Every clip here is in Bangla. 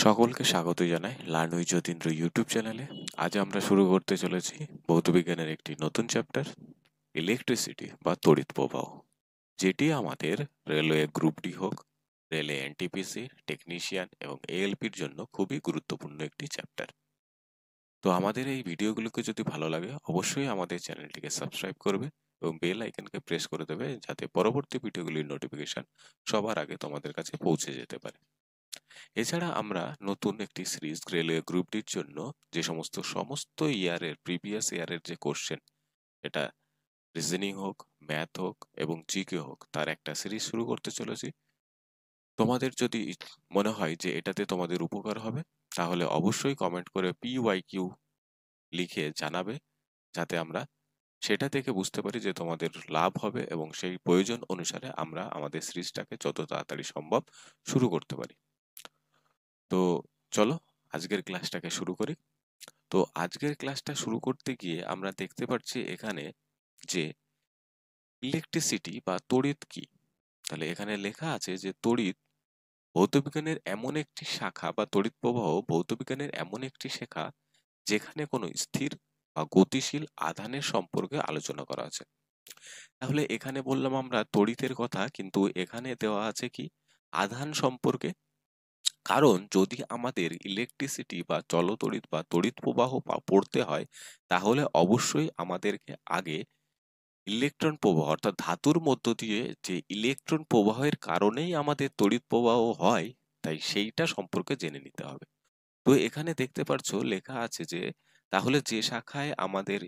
সকলকে স্বাগত জানাই লার্ন উইথ যতীন্দ্র ইউটিউব চ্যানেলে। আজ আমরা শুরু করতে চলেছি ভৌতবিজ্ঞানের একটি নতুন চ্যাপ্টার, ইলেকট্রিসিটি বা তড়িৎ প্রবাহ, যেটি আমাদের রেলওয়ে গ্রুপ ডি হোক, রেলওয়ে এনটিপিসি, টেকনিশিয়ান এবং এএলপির জন্য খুবই গুরুত্বপূর্ণ একটি চ্যাপ্টার। তো আমাদের এই ভিডিওগুলোকে যদি ভালো লাগে অবশ্যই আমাদের চ্যানেলটিকে সাবস্ক্রাইব করবে এবং বেল আইকনকে প্রেস করে দেবে, যাতে পরবর্তী ভিডিওগুলির নোটিফিকেশন সবার আগে তোমাদের কাছে পৌঁছে যেতে পারে। এছাড়া আমরা নতুন একটি সিরিজ রেলওয়ে গ্রুপ ডির জন্য যে সমস্ত ইয়ারের প্রিভিয়াস ইয়ারের যে কোশ্চেন, এটা রিজনিং হোক, ম্যাথ হোক এবং জিকে হোক, তার একটা সিরিজ শুরু করতে চলেছি। তোমাদের যদি মনে হয় যে এটাতে তোমাদের উপকার হবে, তাহলে অবশ্যই কমেন্ট করে PYQ লিখে জানাবে, যাতে আমরা সেটা থেকে বুঝতে পারি যে তোমাদের লাভ হবে এবং সেই প্রয়োজন অনুসারে আমরা আমাদের সিরিজটাকে যত তাড়াতাড়ি সম্ভব শুরু করতে পারি। তো চলো আজকের ক্লাসটাকে শুরু করি। তো আজকের ক্লাসটা শুরু করতে গিয়ে আমরা দেখতে পাচ্ছি এখানে যে ইলেকট্রিসিটি বা তড়িৎ কি। তাহলে এখানে লেখা আছে যে তড়িৎ ভৌতবিজ্ঞানের এমন একটি শাখা বা তড়িৎ প্রবাহ ভৌতবিজ্ঞানের এমন একটি শাখা যেখানে কোনো স্থির বা গতিশীল আধানের সম্পর্কে আলোচনা করা আছে। তাহলে এখানে বললাম আমরা তড়িতের কথা, কিন্তু এখানে দেওয়া আছে কি আধান সম্পর্কে। কারণ যদি আমাদের ইলেকট্রিসিটি বা চলতড়িৎ বা তড়িৎ প্রবাহ পড়তে হয়, তাহলে অবশ্যই আমাদেরকে আগে ইলেকট্রন প্রবাহ অর্থাৎ ধাতুর মধ্য দিয়ে যে ইলেকট্রন প্রবাহের কারণেই আমাদের তড়িৎ প্রবাহ হয়, তাই সেইটা সম্পর্কে জেনে নিতে হবে। তো এখানে দেখতে পাচ্ছ লেখা আছে যে তাহলে যে শাখায় আমাদের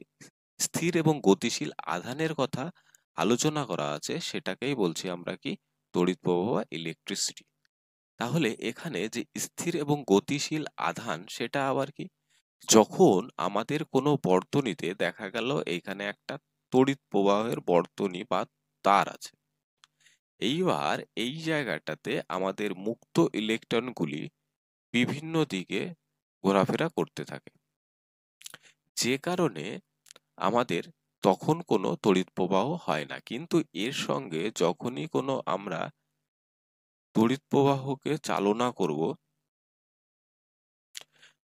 স্থির এবং গতিশীল আধানের কথা আলোচনা করা আছে সেটাকেই বলছি আমরা কি তড়িৎ প্রবাহ বা ইলেকট্রিসিটি। তাহলে এখানে যে স্থির এবং গতিশীল আধান সেটা আবার কি, যখন আমাদের কোনো বর্তনীতে দেখা গেল এইখানে একটা তড়িৎ প্রবাহের বর্তনী বা তার আছে, এইবার এই জায়গাটাতে আমাদের মুক্ত ইলেকট্রনগুলি বিভিন্ন দিকে ঘোরাফেরা করতে থাকে, যে কারণে আমাদের তখন কোনো তড়িৎ প্রবাহ হয় না। কিন্তু এর সঙ্গে যখনই কোনো আমরা তড়িৎ প্রবাহকে চালনা করব,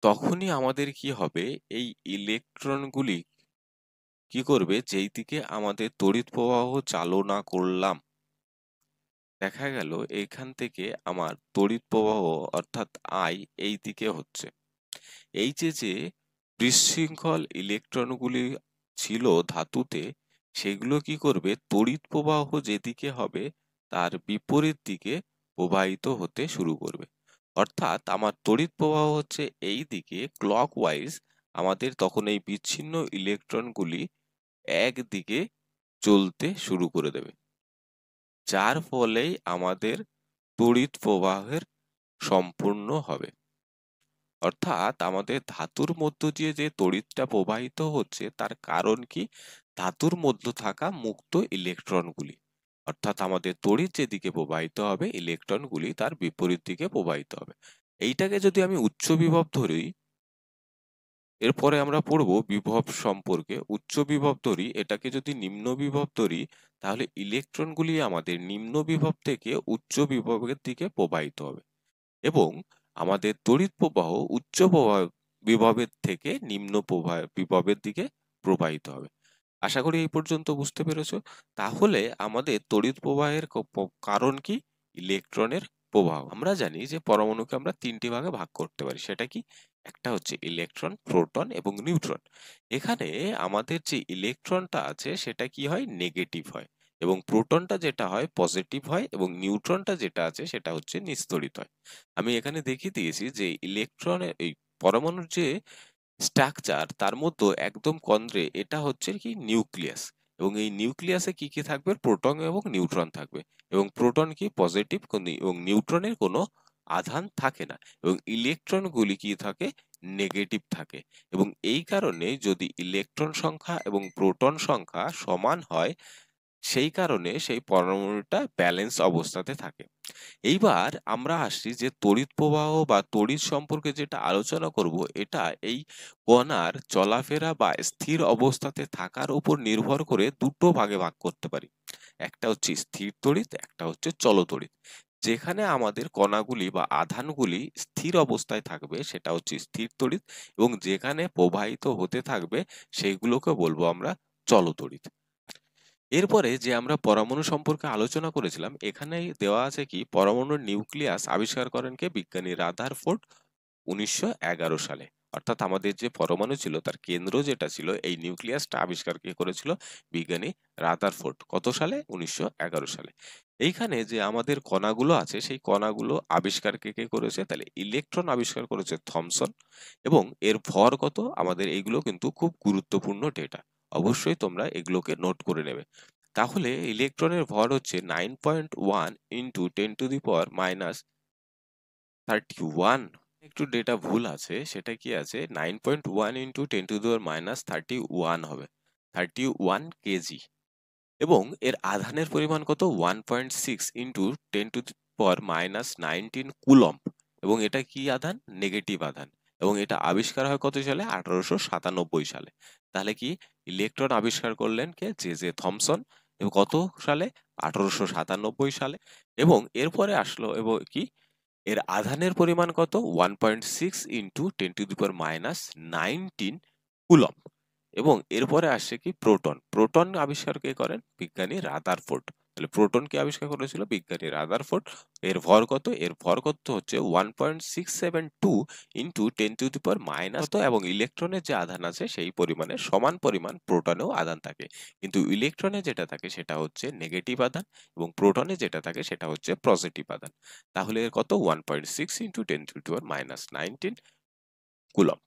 তখনই আমাদের কি হবে, এই ইলেকট্রনগুলি কি করবে, যেই দিকে আমাদের তড়িৎ প্রবাহ চালনা করলাম, দেখা গেল এখান থেকে আমার তড়িৎ প্রবাহ অর্থাৎ আই এই দিকে হচ্ছে। এই যে বিশৃঙ্খল ইলেকট্রনগুলি ছিল ধাতুতে, সেগুলো কি করবে, তড়িৎ প্রবাহ যেদিকে হবে তার বিপরীত দিকে প্রবাহিত হতে শুরু করবে। অর্থাৎ আমার তড়িৎ প্রবাহ হচ্ছে এই দিকে ক্লকওয়াইজ, আমাদের তখন এই বিচ্ছিন্ন ইলেকট্রনগুলি একদিকে চলতে শুরু করে দেবে, যার ফলেই আমাদের তড়িৎ প্রবাহের সম্পূর্ণ হবে। অর্থাৎ আমাদের ধাতুর মধ্য দিয়ে যে তড়িৎটা প্রবাহিত হচ্ছে তার কারণ কি, ধাতুর মধ্যে থাকা মুক্ত ইলেকট্রনগুলি। অর্থাৎ আমাদের তড়িৎ যেদিকে প্রবাহিত হবে ইলেকট্রনগুলি তার বিপরীত দিকে প্রবাহিত হবে। এইটাকে যদি আমি উচ্চ বিভব ধরি, এরপরে আমরা পড়ব বিভব সম্পর্কে। উচ্চ বিভব ধরি, এটাকে যদি নিম্ন বিভব ধরি, তাহলে ইলেকট্রনগুলি আমাদের নিম্ন বিভব থেকে উচ্চ বিভবের দিকে প্রবাহিত হবে এবং আমাদের তড়িৎ প্রবাহ উচ্চ বিভবের থেকে নিম্ন বিভবের দিকে প্রবাহিত হবে। আশা করি এই পর্যন্ত বুঝতে পেরেছো। তাহলে আমাদের তড়িৎ প্রবাহের কারণ কি, ইলেকট্রনের প্রবাহ। আমরা জানি যে পরমাণুকে আমরা তিনটি ভাগে ভাগ করতে পারি, সেটা কি, একটা হচ্ছে ইলেকট্রন, প্রোটন এবং নিউট্রন। এখানে আমাদের যে ইলেকট্রনটা আছে সেটা কি হয়, নেগেটিভ হয়, এবং প্রোটনটা যেটা হয় পজিটিভ হয়, এবং নিউট্রনটা যেটা আছে সেটা হচ্ছে নিস্তড়িত হয়। আমি এখানে দেখিয়ে দিয়েছি যে ইলেকট্রনের এই পরমাণুর যে স্ট্রাকচার, তার মধ্যে একদম কেন্দ্রে এটা হচ্ছে কি নিউক্লিয়াস, এবং এই নিউক্লিয়াসে কি কি থাকবে, প্রোটন এবং নিউট্রন থাকবে, এবং প্রোটন কি পজিটিভ এবং নিউট্রনের কোনো আধান থাকে না, এবং ইলেকট্রন গুলি কি থাকে, নেগেটিভ থাকে। এবং এই কারণে যদি ইলেকট্রন সংখ্যা এবং প্রোটন সংখ্যা সমান হয়, সেই কারণে সেই পরমাণুটা ব্যালেন্স অবস্থাতে থাকে। এইবার আমরা আসছি যে তড়িৎ প্রবাহ বা তড়িৎ সম্পর্কে যেটা আলোচনা করব, এটা এই কণার চলাফেরা বা স্থির অবস্থাতে থাকার উপর নির্ভর করে দুটো ভাগে ভাগ করতে পারি। একটা হচ্ছে স্থির তড়িৎ, একটা হচ্ছে চলতড়িৎ। যেখানে আমাদের কণাগুলি বা আধানগুলি স্থির অবস্থায় থাকবে সেটা হচ্ছে স্থির তড়িৎ, এবং যেখানে প্রবাহিত হতে থাকবে সেইগুলোকে বলবো আমরা চলতড়িৎ। এরপরে যে আমরা পরমাণু সম্পর্কে আলোচনা করেছিলাম, এখানে দেওয়া আছে কি পরমাণুর নিউক্লিয়াস আবিষ্কার করেন কে? বিজ্ঞানী রাদারফোর্ড 1911 সালে। অর্থাৎ আমাদের যে পরমাণু ছিল তার কেন্দ্র যেটা ছিল, এই নিউক্লিয়াসটা আবিষ্কার কে করেছিল? বিজ্ঞানী রাদারফোর্ড। কত সালে? 1911 সালে। এইখানে যে আমাদের কণাগুলো আছে সেই কণাগুলো আবিষ্কার কে করেছে? তাহলে ইলেকট্রন আবিষ্কার করেছে থমসন। এবং এর ভর কত? আমাদের এইগুলো কিন্তু খুব গুরুত্বপূর্ণ ডেটা, অবশ্যই তোমরা এগুলোকে নোট করে নেবে। তাহলে ইলেকট্রনের ভর হচ্ছে 9.1 ইন্টু 10⁻31। একটু ডেটা ভুল আছে, সেটা কি আছে? 9.1 ইন্টু 10⁻31 হবে 31 কেজি। এবং এর আধানের পরিমাণ কত? 1.6 ইন্টু 10⁻19 কুলম্ব। এবং এটা কি আধান? নেগেটিভ আধান। এবং এটা আবিষ্কার হয় কত সালে? 1897 সালে। তাহলে কি ইলেকট্রন আবিষ্কার করলেন কে? J Thomson. এবং কত সালে? 1897 সালে। এবং এরপরে আসলো এবং কি এর আধানের পরিমাণ কত? 1.6 ইন্টু 10⁻19 কুলম্ব। এবং এরপরে আসছে কি প্রোটন। প্রোটন আবিষ্কার কে করেন? বিজ্ঞানী রাদারফোর্ড। তাহলে প্রোটন কে আবিষ্কার করেছিল? বিজ্ঞানী রাদারফোর্ড। এর ভর কত? এর ভর কত হচ্ছে 1.672 ইন্টু 10⁻⁻, এবং ইলেকট্রনের যে আধান আছে সেই পরিমাণে সমান পরিমাণ প্রোটনেও আধান থাকে। কিন্তু ইলেকট্রনে যেটা থাকে সেটা হচ্ছে নেগেটিভ আধান, এবং প্রোটনে যেটা থাকে সেটা হচ্ছে পজিটিভ আধান। তাহলে এর কত? 1.6 ইন্টু 10⁻19 কুলম্ব।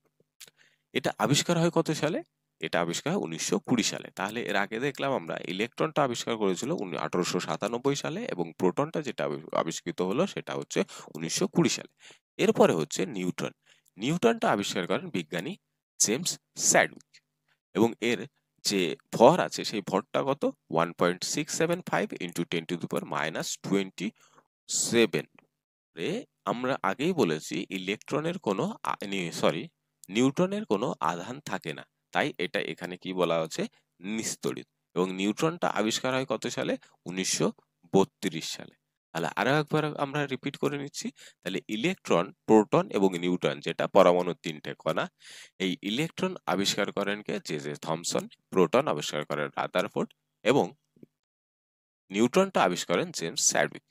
এটা আবিষ্কার হয় কত সালে? এটা আবিষ্কার হয় 1920 সালে। তাহলে এর আগে দেখলাম আমরা ইলেকট্রনটা আবিষ্কার করেছিল 1897 সালে, এবং প্রোটনটা যেটা আবিষ্কৃত হলো সেটা হচ্ছে 1920 সালে। এরপরে হচ্ছে নিউটন। নিউটনটা আবিষ্কার করেন বিজ্ঞানী জেমস স্যাডউইক। এবং এর যে ভর আছে সেই ভরটা কত? 1.675 ইন্টু 10⁻27। আমরা আগেই বলেছি ইলেকট্রনের কোনো নিউটনের কোনো আধান থাকে না, তাই এটা এখানে কি বলা হচ্ছে? নিস্তড়িৎ। এবং নিউট্রনটা আবিষ্কার হয় কত সালে? 1932 সালে। তাহলে আরো একবার আমরা রিপিট করে নিচ্ছি। তাহলে ইলেকট্রন, প্রোটন এবং নিউট্রন, যেটা পরমাণুর তিনটে কণা, এই ইলেকট্রন আবিষ্কার করেন কে? J Thomson. প্রোটন আবিষ্কার করেন রাদারফোর্ড, এবং নিউট্রনটা আবিষ্কার করেন জেমস স্যাডউইক।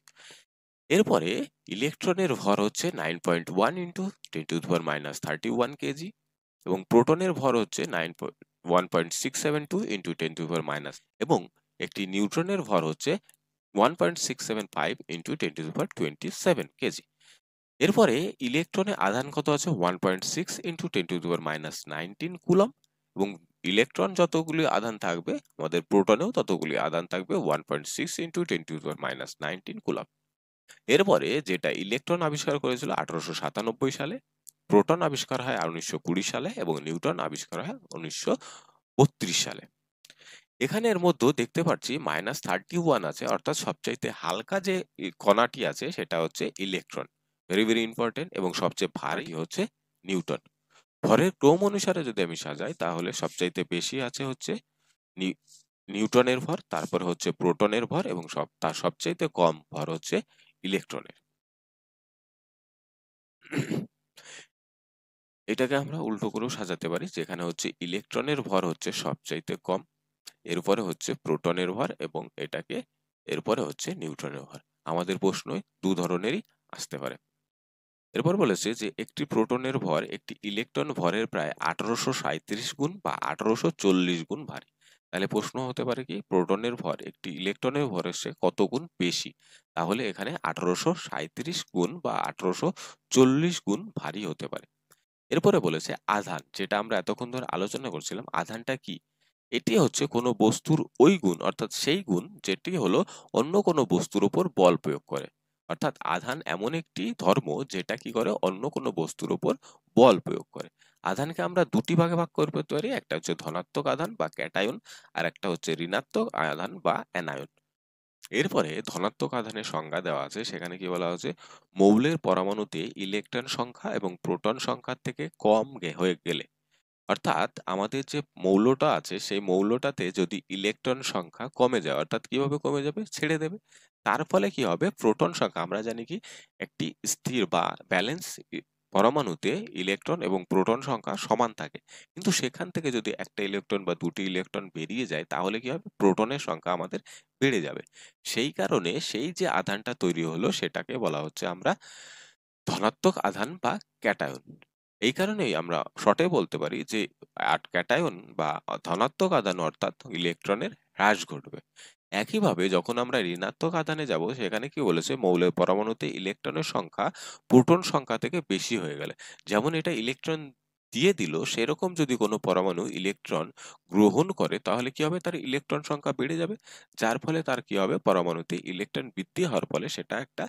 এরপরে ইলেকট্রনের ভর হচ্ছে 9.1 ইন্টু 10⁻31 কেজি, এবং প্রোটনের ভর হচ্ছে 1.672 ইন্টু 10⁻, এবং একটি নিউট্রনের ভর হচ্ছে 1.675 ইন্টু 10⁻27 কেজি। এরপরে ইলেকট্রনের আধান কত আছে? 1.6 ইন্টু 10⁻19 কুলম্ব। এবং ইলেকট্রন যতগুলি আধান থাকবে আমাদের প্রোটনেও ততগুলি আধান থাকবে 1.6 ইন্টু 10⁻19 কুলম্ব। এরপরে যেটা ইলেকট্রন আবিষ্কার করেছিল 1897 সালে, প্রোটন আবিষ্কার হয় 1920 সালে, এবং নিউটন আবিষ্কার হয় 1932 সালে। এখানে এর মধ্যে দেখতে পাচ্ছি -31 আছে, অর্থাৎ সবচাইতে হালকা যে কণাটি আছে সেটা হচ্ছে ইলেকট্রন। Very very important. এবং সবচেয়ে ভারী হচ্ছে নিউটন। ভরের ক্রম অনুসারে যদি আমি সাজাই তাহলে সবচাইতে বেশি আছে হচ্ছে নিউটনের ভর, তারপরে হচ্ছে প্রোটনের ভর, এবং তার সবচাইতে কম ভর হচ্ছে ইলেকট্রনের। এটাকে আমরা উল্টো করেও সাজাতে পারি, যেখানে হচ্ছে ইলেকট্রনের ভর হচ্ছে সবচাইতে কম, এরপরে হচ্ছে প্রোটনের ভর, এবং এরপরে হচ্ছে নিউট্রনের ভর। আমাদের প্রশ্নই দু ধরনেরই আসতে পারে। এরপর বলেছে যে একটি প্রোটনের ভর একটি ইলেকট্রন ভরের প্রায় 1837 গুণ বা 1840 গুণ ভারী। তাহলে প্রশ্ন হতে পারে কি প্রোটনের ভর একটি ইলেকট্রনের ভরের চেয়ে কত গুণ বেশি? তাহলে এখানে 1837 গুণ বা 1840 গুণ ভারী হতে পারে। এরপরে বলেছে আধান, যেটা আমরা এতক্ষণ ধরে আলোচনা করছিলাম। আধানটা কি? এটি হচ্ছে কোনো বস্তুর ওই গুণ, অর্থাৎ সেই গুণ যেটি হলো অন্য কোনো বস্তুর উপর বল প্রয়োগ করে। অর্থাৎ আধান এমন একটি ধর্ম যেটা কি করে? অন্য কোনো বস্তুর উপর বল প্রয়োগ করে। আধানকে আমরা দুটি ভাগে ভাগ করতে পারি, একটা হচ্ছে ধনাত্মক আধান বা ক্যাটায়ন, আর একটা হচ্ছে ঋণাত্মক আধান বা অ্যানায়ন। এরপরে ধনাত্মক আধানের সংজ্ঞা দেওয়া আছে, সেখানে কি বলা হচ্ছে? মৌলের পরমাণুতে ইলেকট্রন সংখ্যা এবং প্রোটন সংখ্যার থেকে কম হয়ে গেলে অর্থাৎ আমাদের যে মৌলটা আছে সেই মৌলটাতে যদি ইলেকট্রন সংখ্যা কমে যায়, অর্থাৎ কিভাবে কমে যাবে, ছেড়ে দেবে, তার ফলে কি হবে, প্রোটন সংখ্যা, আমরা জানি কি একটি স্থির বা ব্যালেন্স পরমাণুতে ইলেকট্রন এবং প্রোটন সংখ্যা সমান থাকে, কিন্তু সেখান থেকে যদি একটা ইলেকট্রন বা দুটি ইলেকট্রন বেরিয়ে যায় তাহলে কি হবে, প্রোটনের সংখ্যা আমাদের বেড়ে যাবে। সেই কারণে সেই যে আধানটা তৈরি হলো সেটাকে বলা হচ্ছে আমরা ধনাত্মক আধান বা ক্যাটায়ন। এই কারণেই আমরা শর্টে বলতে পারি যে ক্যাটায়ন বা ধনাত্মক আধান অর্থাৎ ইলেকট্রনের হ্রাস ঘটবে। একইভাবে যখন আমরা ঋণাত্মক আধানে যাব সেখানে কি বলেছে, মৌলের পরমাণুতে ইলেকট্রনের সংখ্যা প্রোটন সংখ্যা থেকে বেশি হয়ে গেলে, যেমন এটা ইলেকট্রন দিয়ে দিল, সেরকম যদি কোনো পরমাণু ইলেকট্রন গ্রহণ করে তাহলে কি হবে, তার ইলেকট্রন সংখ্যা বেড়ে যাবে, যার ফলে তার কি হবে, পরমাণুতে ইলেকট্রন বৃদ্ধি হওয়ার ফলে সেটা একটা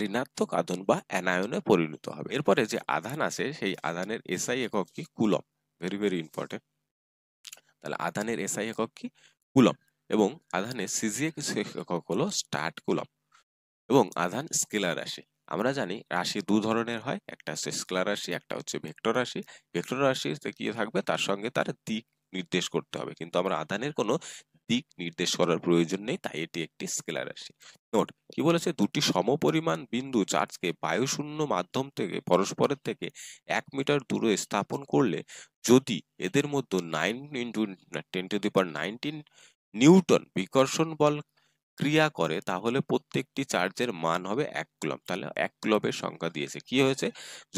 ঋণাত্মক আধান বা অ্যানায়নে পরিণত হবে। এরপরে যে আধান আছে সেই আধানের এসআই একক কি, কুলম্ব। Very very important. তাহলে আধানের এসআই একক কি, কুলম্ব, এবং আধানের সিজিএস একক হলো স্টার্ট কুলম্ব। এবং আধান স্কেলার রাশি। আমরা জানি রাশি দু ধরনের হয়, একটা হচ্ছে স্কেলার রাশি, একটা হচ্ছে ভেক্টর রাশি। ভেক্টর রাশিতে কি থাকবে, তার সঙ্গে তার দিক নির্দেশ করতে হবে, কিন্তু আমরা আধানের কোনো দিক নির্দেশ করার প্রয়োজন নেই, তাই এটি একটি স্কেলার রাশি। নোট কি বলেছে, দুটি সমপরিমাণ বিন্দু চার্জকে বায়ুশূন্য মাধ্যম থেকে পরস্পরের থেকে 1 মিটার দূরে স্থাপন করলে যদি এদের মধ্যে 9 × 10⁻19 নিউটন বিকর্ষণ বল ক্রিয়া করে তাহলে প্রত্যেকটি চার্জের মান হবে 1 কুলম্ব। তাহলে 1 কুলম্বের সংখ্যা দিয়েছে। কি হয়েছে,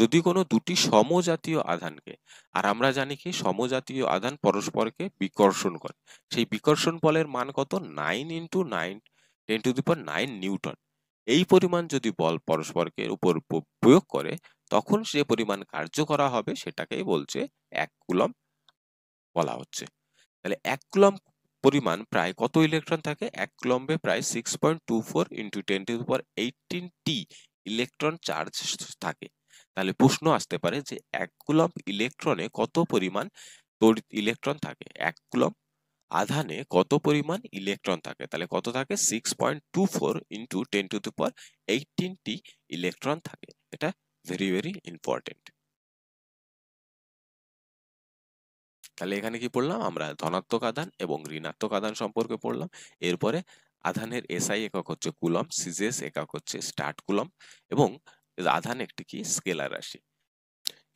যদি কোনো দুটি সমজাতীয় আধানকে, আর আমরা জানি কি সমজাতীয় আধান পরস্পরকে বিকর্ষণ করে, সেই বিকর্ষণ বলের মান কত, 9 × 9 10⁹ নিউটন। এই পরিমাণ যদি বল পরস্পরকে উপর প্রয়োগ করে তখন যে পরিমাণ কার্য করা হবে সেটাকেই বলছে 1 কুলম্ব বলা হচ্ছে। তাহলে 1 কুলম্ব পরিমাণ প্রায় কত ইলেকট্রন থাকে, 1 কুলম্বে প্রায় 6.24 × 10⁻18 টি ইলেকট্রন চার্জ থাকে। তাহলে প্রশ্ন আসতে পারে যে 1 কুলম্ব ইলেকট্রনে কত পরিমাণ তড়িৎ ইলেকট্রন থাকে, 1 কুলম্ব আধানে কত পরিমাণ ইলেকট্রন থাকে, তাহলে কত থাকে, 6.24 × 10⁻18 টি ইলেকট্রন থাকে। এটা ভেরি ভেরি ইম্পর্টেন্ট। তাহলে এখানে কি পড়লাম আমরা, ধনাত্মক আধান এবং ঋণাত্মক আধান সম্পর্কে পড়লাম। এরপরে আধানের এসআই একক হচ্ছে কুলম্ব, সিজিএস একক হচ্ছে স্টার্ট কুলম্ব, এবং আধান একটি কি স্কেলার রাশি।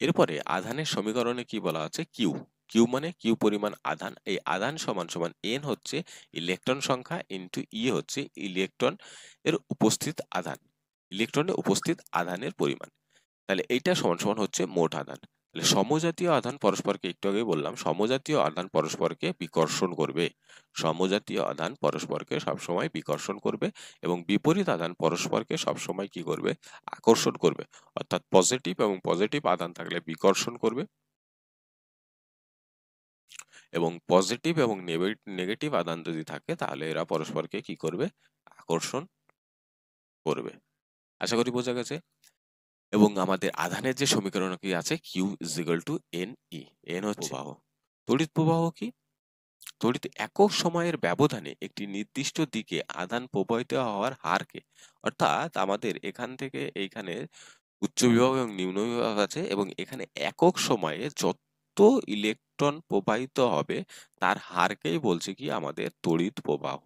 এরপরে আধানের সমীকরণে কি বলা আছে, কিউ। কিউ মানে কিউ পরিমাণ আধান, এই আধান সমান সমান এন হচ্ছে ইলেকট্রন সংখ্যা ইন্টু ই হচ্ছে ইলেকট্রন এর উপস্থিত আধান, ইলেকট্রনে উপস্থিত আধানের পরিমাণ। তাহলে এইটা সমান সমান হচ্ছে মোট আধান। তাহলে সমজাতীয় আধান পরস্পরকে, একটু আগে বললাম সমজাতীয় আধান পরস্পরকে বিকর্ষণ করবে, সমজাতীয় আধান পরস্পরকে সবসময় বিকর্ষণ করবে, এবং বিপরীত আধান পরস্পরকে সবসময় কি করবে, আকর্ষণ করবে। অর্থাৎ পজিটিভ এবং পজিটিভ আধান থাকলে বিকর্ষণ করবে, এবং পজিটিভ এবং নেগেটিভ আধান যদি থাকে তাহলে এরা পরস্পরকে কি করবে, আকর্ষণ করবে। আশা করি বোঝা গেছে। এবং আমাদের আধানের যে সমীকরণ কি আছে, Q is equal to n e. N হচ্ছে প্রবাহ। তড়িৎ প্রবাহ কি, তড়িৎ একক সময়ের ব্যবধানে একটি নির্দিষ্ট দিকে আধান প্রবাহিত হওয়ার হারকে, অর্থাৎ আমাদের এখান থেকে এইখানে উচ্চ বিভব এবং নিম্ন বিভব আছে, এবং এখানে একক সময়ে যত ইলেকট্রন প্রবাহিত হবে তার হারকেই বলছে কি আমাদের তড়িৎ প্রবাহ।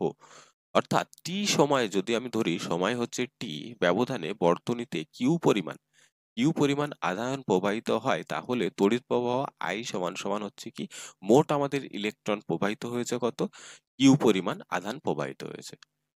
অর্থাৎ টি সময়ে যদি আমি ধরি, সময় হচ্ছে টি ব্যবধানে বর্তনীতে কিউ পরিমাণ আধান প্রবাহিত হয়, তাহলে তড়িৎ প্রবাহ আই সমান সমান হচ্ছে কি, মোট আমাদের ইলেকট্রন প্রবাহিত হয়েছে কত, কিউ পরিমাণ আধান প্রবাহিত হয়েছে,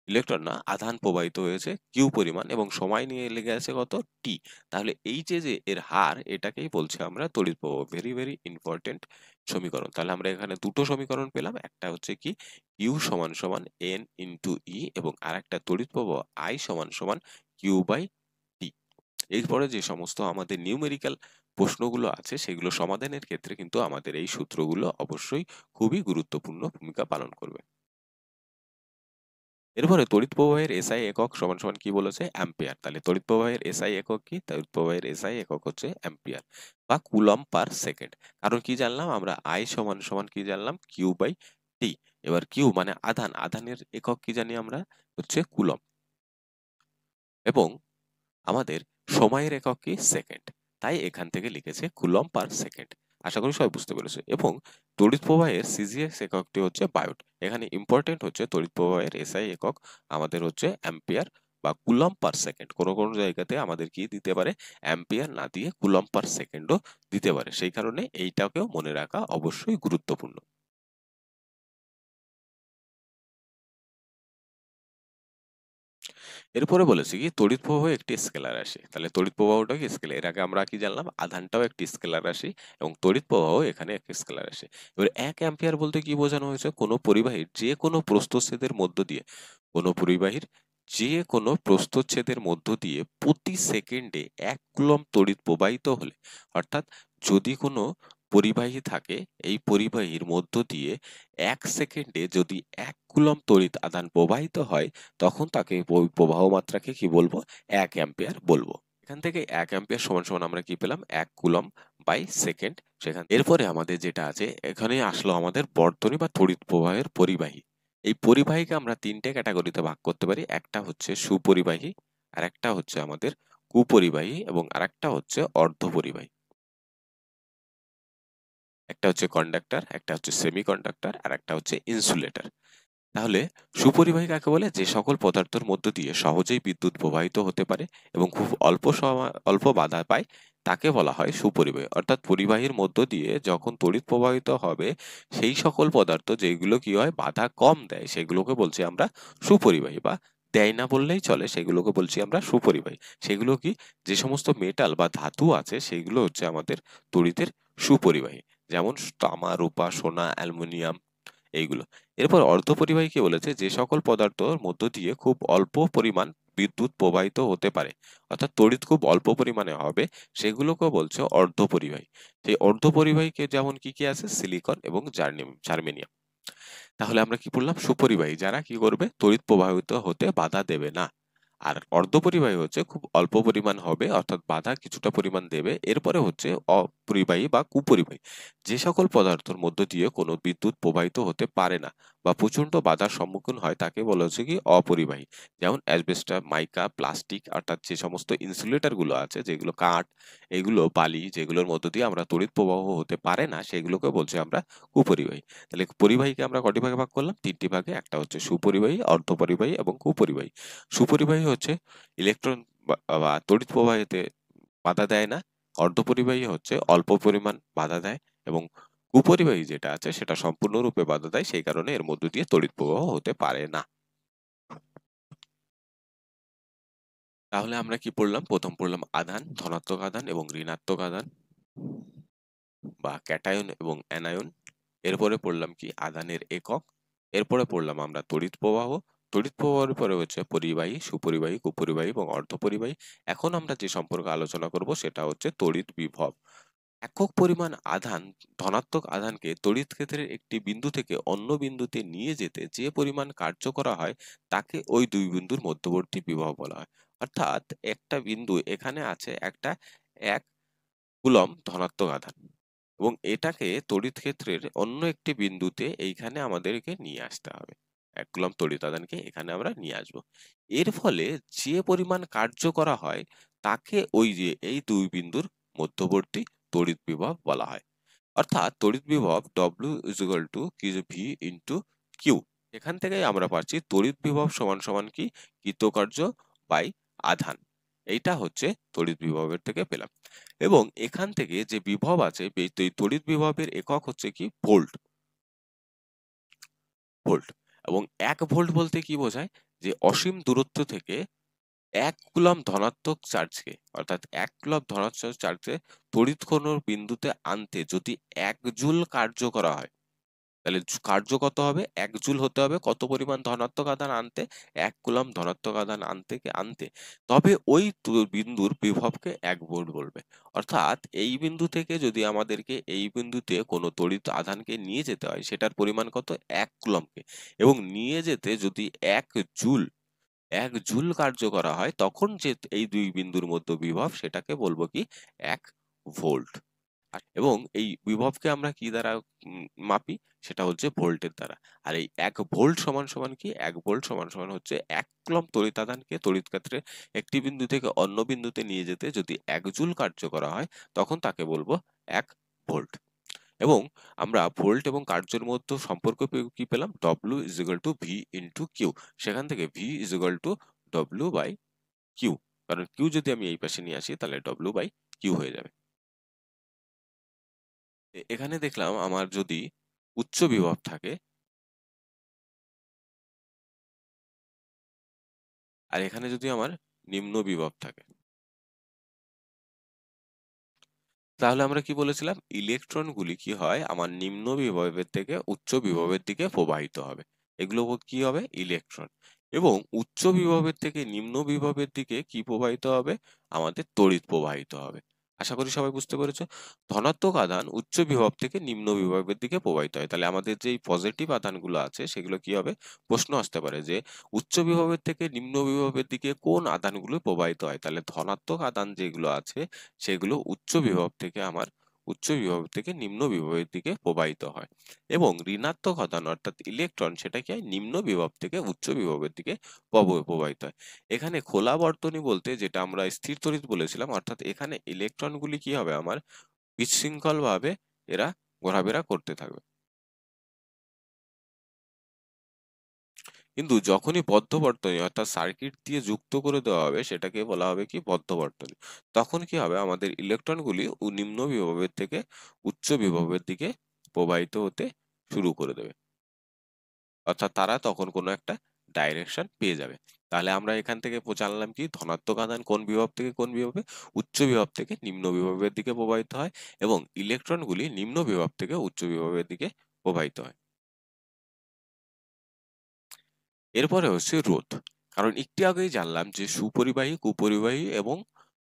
ইলেকট্রন না আধান প্রবাহিত হয়েছে কিউ পরিমাণ, এবং সময় নিয়ে লেগে আছে কত, টি। তাহলে এই যে যে এর হার, এটাকেই বলছে আমরা তড়িৎ প্রবাহ। ভেরি ভেরি ইম্পর্টেন্ট সমীকরণ। তাহলে আমরা এখানে দুটো সমীকরণ পেলাম, একটা হচ্ছে কি কিউ সমান সমান এন ইন্টু ই, এবং আরেকটা তড়িৎ প্রবাহ আই সমান সমান কিউ বাই টি। এরপরে যে সমস্ত আমাদের নিউমেরিক্যাল প্রশ্নগুলো আছে সেগুলো সমাধানের ক্ষেত্রে কিন্তু আমাদের এই সূত্রগুলো অবশ্যই খুবই গুরুত্বপূর্ণ ভূমিকা পালন করবে। এরপরে তড়িৎ প্রবাহের এসআই একক সমান সমান কি বলেছে, অ্যাম্পিয়ার। তাহলে তড়িৎ প্রবাহের এসআই একক কি, তড়িৎ প্রবাহের এসআই একক হচ্ছে অ্যাম্পিয়ার বা কুলম্ব পার সেকেন্ড। কারণ কি জানলাম আমরা, আই সমান সমান কি জানলাম, কিউ বাই টি। এবার কিউ মানে আধান, আধানের একক কি জানি আমরা, হচ্ছে কুলম্ব, এবং আমাদের সময়ের একক কি, সেকেন্ড। তাই এখান থেকে লিখেছে কুলম্ব পার সেকেন্ড। আশা করি সবাই বুঝতে পেরেছে। এবং তড়িৎ প্রবাহের সিজিএস এককটি হচ্ছে বায়োট। এখানে ইম্পর্টেন্ট হচ্ছে তড়িৎ প্রবাহের এসআই একক আমাদের হচ্ছে অ্যাম্পিয়ার বা কুলম্ব পার সেকেন্ড। কোনো কোনো জায়গাতে আমাদের কি দিতে পারে, অ্যাম্পিয়ার না দিয়ে কুলম্ব পার সেকেন্ডও দিতে পারে। সেই কারণে এইটাকেও মনে রাখা অবশ্যই গুরুত্বপূর্ণ। এরপরে বলেছি কি তড়িৎ প্রবাহ একটি স্কেলার রাশি। তাহলে তড়িৎ প্রবাহটা কি স্কেলার? এর আগে আমরা কি জানলাম, আধানটাও একটি স্কেলার রাশি এবং তড়িৎ প্রবাহ এখানে একটি স্কেলার রাশি। এবার 1 অ্যাম্পিয়ার বলতে কি বোঝানো হয়েছে? কোনো পরিবাহীর যে কোনো প্রস্থচ্ছেদের মধ্য দিয়ে, কোনো পরিবাহীর যে কোনো প্রস্থচ্ছেদের মধ্য দিয়ে প্রতি সেকেন্ডে 1 কুলম্ব তড়িৎ প্রবাহিত হলে, অর্থাৎ যদি কোনো পরিবাহী থাকে, এই পরিবাহীর মধ্য দিয়ে 1 সেকেন্ডে যদি 1 কুলম্ব তড়িৎ আধান প্রবাহিত হয়, তখন তাকে ওই প্রবাহ মাত্রাকে কি বলবো? 1 অ্যাম্পিয়ার বলবো। এখান থেকে 1 অ্যাম্পিয়ার সমান সমান আমরা কি পেলাম? 1 কুলম্ব বাই সেকেন্ড। এরপরে আমাদের যেটা আছে, এখানে আসলো আমাদের বর্তনী বা তড়িৎ প্রবাহের পরিবাহী। এই পরিবাহীকে আমরা 3টে ক্যাটাগরিতে ভাগ করতে পারি। একটা হচ্ছে সুপরিবাহী, আরেকটা হচ্ছে আমাদের কুপরিবাহী এবং আরেকটা হচ্ছে অর্ধপরিবাহী। একটা হচ্ছে কন্ডাক্টর, একটা হচ্ছে সেমিকন্ডাক্টর, আর একটা হচ্ছে ইনসুলেটর। তাহলে সুপরিবাহী কাকে বলে? যে সকল পদার্থের মধ্য দিয়ে সহজেই বিদ্যুৎ প্রবাহিত হতে পারে এবং খুব অল্প সময় অল্প বাধা পায়, তাকে বলা হয় সুপরিবাহী। অর্থাৎ পরিবাহীর মধ্য দিয়ে যখন তড়িৎ প্রবাহিত হবে, সেই সকল পদার্থ যেগুলো কি হয়, বাধা কম দেয়, সেগুলোকে বলছি আমরা সুপরিবাহী, বা দেয় না বললেই চলে, সেগুলোকে বলছি আমরা সুপরিবাহী। সেগুলো কি, যে সমস্ত মেটাল বা ধাতু আছে সেগুলো হচ্ছে আমাদের তড়িতের সুপরিবাহী, যেমন তামা, রূপা, সোনা, অ্যালুমিনিয়াম, এইগুলো। এরপর অর্ধপরিবাহী কি বলেছে? যে সকল পদার্থের মধ্য দিয়ে খুব অল্প পরিমাণ বিদ্যুৎ প্রবাহিত হতে পারে, অর্থাৎ তড়িৎ খুব অল্প পরিমাণে হবে, সেগুলোকে বলছে অর্ধপরিবাহী। সেই অর্ধপরিবাহীকে যেমন কি কি আছে? সিলিকন এবং জার্মেনিয়াম। তাহলে আমরা কি বললাম? সুপরিবাহী, যারা কি করবে? তড়িৎ প্রবাহিত হতে বাধা দেবে না। আর অর্ধপরিবাহী হচ্ছে খুব অল্প পরিমাণ হবে, অর্থাৎ বাধা কিছুটা পরিমাণ দেবে। এরপরে হচ্ছে অপরিবাহী বা কুপরিবাহী, যে সকল পদার্থের মধ্য দিয়ে কোনো বিদ্যুৎ প্রবাহিত হতে পারে না বা প্রচন্ড বাধার সম্মুখীন হয়, তাকে বলা হচ্ছে কি অপরিবাহী। যেমন অ্যাসবেস্টস, মাইকা, প্লাস্টিক, অর্থাৎ যে সমস্ত ইনসুলেটর গুলো আছে, যেগুলো কাঠ, এগুলো বালি, যেগুলোর মধ্য দিয়ে আমরা তড়িৎ প্রবাহ হতে পারে না, সেগুলোকে বলছি আমরা কুপরিবাহী। তাহলে পরিবাহীকে আমরা কটি ভাগে ভাগ করলাম? 3টি ভাগে। একটা হচ্ছে সুপরিবাহী, অর্ধপরিবাহী এবং কুপরিবাহী। সুপরিবাহী হচ্ছে ইলেকট্রন বা তড়িৎ প্রবাহিতে বাধা দেয় না। অর্ধপরিবাহী হচ্ছে অল্প পরিমাণ বাধা দেয় এবং কুপরিবাহী যেটা আছে সেটা সম্পূর্ণরূপে বাধা দেয়, সেই কারণে এর মধ্য দিয়ে তড়িৎ প্রবাহ হতে পারে না। তাহলে আমরা কি পড়লাম? প্রথম পড়লাম আধান, ধনাত্মক আধান এবং ঋণাত্মক আধান বা ক্যাটায়ন এবং অ্যানায়ন। এরপরে পড়লাম কি? আধানের একক। এরপরে পড়লাম আমরা তড়িৎ প্রবাহ। তড়িৎ প্রবাহের পরে হচ্ছে পরিবাহী, সুপরিবাহী, কুপরিবাহী এবং অর্ধপরিবাহী। এখন আমরা যে সম্পর্কে আলোচনা করব সেটা হচ্ছে তড়িৎ বিভব। একক পরিমাণ আধান, ধনাত্মক আধানকে তড়িৎ ক্ষেত্রের একটি বিন্দু থেকে অন্য বিন্দুতে নিয়ে যেতে যে পরিমাণ কার্য করা হয়, তাকে ওই দুই বিন্দুর মধ্যবর্তী বিভব বলা হয়। অর্থাৎ একটা বিন্দু এখানে আছে, একটা 1 কুলম্ব ধনাত্মক আধান, এবং এটাকে তড়িৎ ক্ষেত্রের অন্য একটি বিন্দুতে এইখানে আমাদেরকে নিয়ে আসতে হবে। 1 কুলম্ব তড়িৎ আধানকে এখানে আমরা নিয়ে আসব। এর ফলে যে পরিমাণ কার্য করা হয়, তাকে ওই যে এই দুই বিন্দুর মধ্যবর্তী তড়িৎ বিভব বলা হয়। অর্থাৎ তড়িৎ বিভব W V ইন্টু কিউ। এখান থেকেই আমরা পাচ্ছি তড়িৎ বিভব সমান সমান কি? কৃতকার্য বাই আধান। এইটা হচ্ছে তড়িৎ বিভবের থেকে পেলাম। এবং এখান থেকে যে বিভব আছে, এই তড়িৎ বিভবের একক হচ্ছে কি? ভোল্ট। ভোল্ট। এবং 1 ভোল্ট বলতে কি বোঝায়? যে অসীম দূরত্ব থেকে 1 কুলম্ব ধনাত্মক চার্জকে, অর্থাৎ 1 কুলম্ব ধনাত্মক চার্জে তড়িৎ কোন বিন্দুতে আনতে যদি 1 জুল কার্য করা হয়, তাহলে কার্য কত হবে? 1 জুল হতে হবে কত পরিমাণ ধনাত্মক আধান আনতে? 1 কুলম্ব ধনাত্মক আধান আনতে, তবে ওই বিন্দুর বিভবকে 1 ভোল্ট বলবে। অর্থাৎ এই বিন্দু থেকে যদি আমাদেরকে এই বিন্দুতে কোনো তড়িৎ আধানকে নিয়ে যেতে হয়, সেটার পরিমাণ কত? 1 কুলম্বকে, এবং নিয়ে যেতে যদি 1 জুল 1 জুল কার্য করা হয়, তখন যে এই দুই বিন্দুর মধ্যে বিভব, সেটাকে বলবো কি? 1 ভোল্ট। এবং এই বিভবকে আমরা কি দ্বারা মাপি? সেটা হচ্ছে ভোল্টের দ্বারা। আর এই 1 ভোল্ট সমান সমান কি? 1 ভোল্ট সমান সমান হচ্ছে 1 কুলম্ব তড়িৎ আধানকে তড়িৎ ক্ষেত্রে একটি বিন্দু থেকে অন্য বিন্দুতে নিয়ে যেতে যদি 1 জুল কার্য করা হয়, তখন তাকে বলবো 1 ভোল্ট। এবং আমরা ভোল্ট এবং কার্যের মধ্যে সম্পর্ক কি পেলাম, W is equal to V into Q. সেখান থেকে V is equal to W by Q, কারণ কিউ যদি আমি এই পাশে নিয়ে আসি তাহলে W বাই কিউ হয়ে যাবে। এখানে দেখলাম আমার যদি উচ্চ বিভব থাকে আর এখানে যদি আমার নিম্ন বিভব থাকে, তাহলে আমরা কি বলেছিলাম, ইলেকট্রনগুলি কি হয় আমার নিম্ন বিভবের থেকে উচ্চ বিভবের দিকে প্রবাহিত হবে। এগুলো কি হবে, ইলেকট্রন। এবং উচ্চ বিভবের থেকে নিম্ন বিভবের দিকে কি প্রবাহিত হবে, আমাদের তড়িৎ প্রবাহিত হবে। আশা করি সবাই বুঝতে পেরেছো। ধনাত্মক আধান উচ্চ বিভব থেকে নিম্ন বিভবের দিকে প্রবাহিত হয়। তাহলে আমাদের যে পজিটিভ আধানগুলো আছে সেগুলো কি হবে, প্রশ্ন আসতে পারে যে উচ্চ বিভবের থেকে নিম্ন বিভবের দিকে কোন আধানগুলো প্রবাহিত হয়। তাহলে ধনাত্মক আধান যেগুলো আছে সেগুলো উচ্চ বিভব থেকে নিম্ন বিভবের দিকে প্রবাহিত হয়, এবং ঋণাত্মক আধান অর্থাৎ ইলেকট্রন সেটা কি হয়, নিম্ন বিভব থেকে উচ্চ বিভবের দিকে প্রবাহিত হয়। এখানে খোলা বর্তনী বলতে যেটা আমরা স্থির তড়িৎ বলেছিলাম, অর্থাৎ এখানে ইলেকট্রনগুলি কি হবে আমার বিশৃঙ্খল ভাবে এরা ঘোরাফেরা করতে থাকবে। কিন্তু যখনই বদ্ধ বর্তনী অর্থাৎ সার্কিট দিয়ে যুক্ত করে দেওয়া হবে সেটাকে বলা হবে কি, বদ্ধ বর্তনী। তখন কি হবে, আমাদের ইলেকট্রনগুলি নিম্ন বিভবের থেকে উচ্চ বিভবের দিকে প্রবাহিত হতে শুরু করে দেবে, অর্থাৎ তারা তখন কোনো একটা ডাইরেকশন পেয়ে যাবে। তাহলে আমরা এখান থেকে জানলাম কি, ধনাত্মক আধান কোন বিভব থেকে কোন বিভবে, উচ্চ বিভব থেকে নিম্ন বিভবের দিকে প্রবাহিত হয়, এবং ইলেকট্রনগুলি নিম্ন বিভব থেকে উচ্চ বিভবের দিকে প্রবাহিত হয়। এরপরে হচ্ছে রোধ। কারণ একটু আগেই জানলাম যে সুপরিবাহী, কুপরিবাহী এবং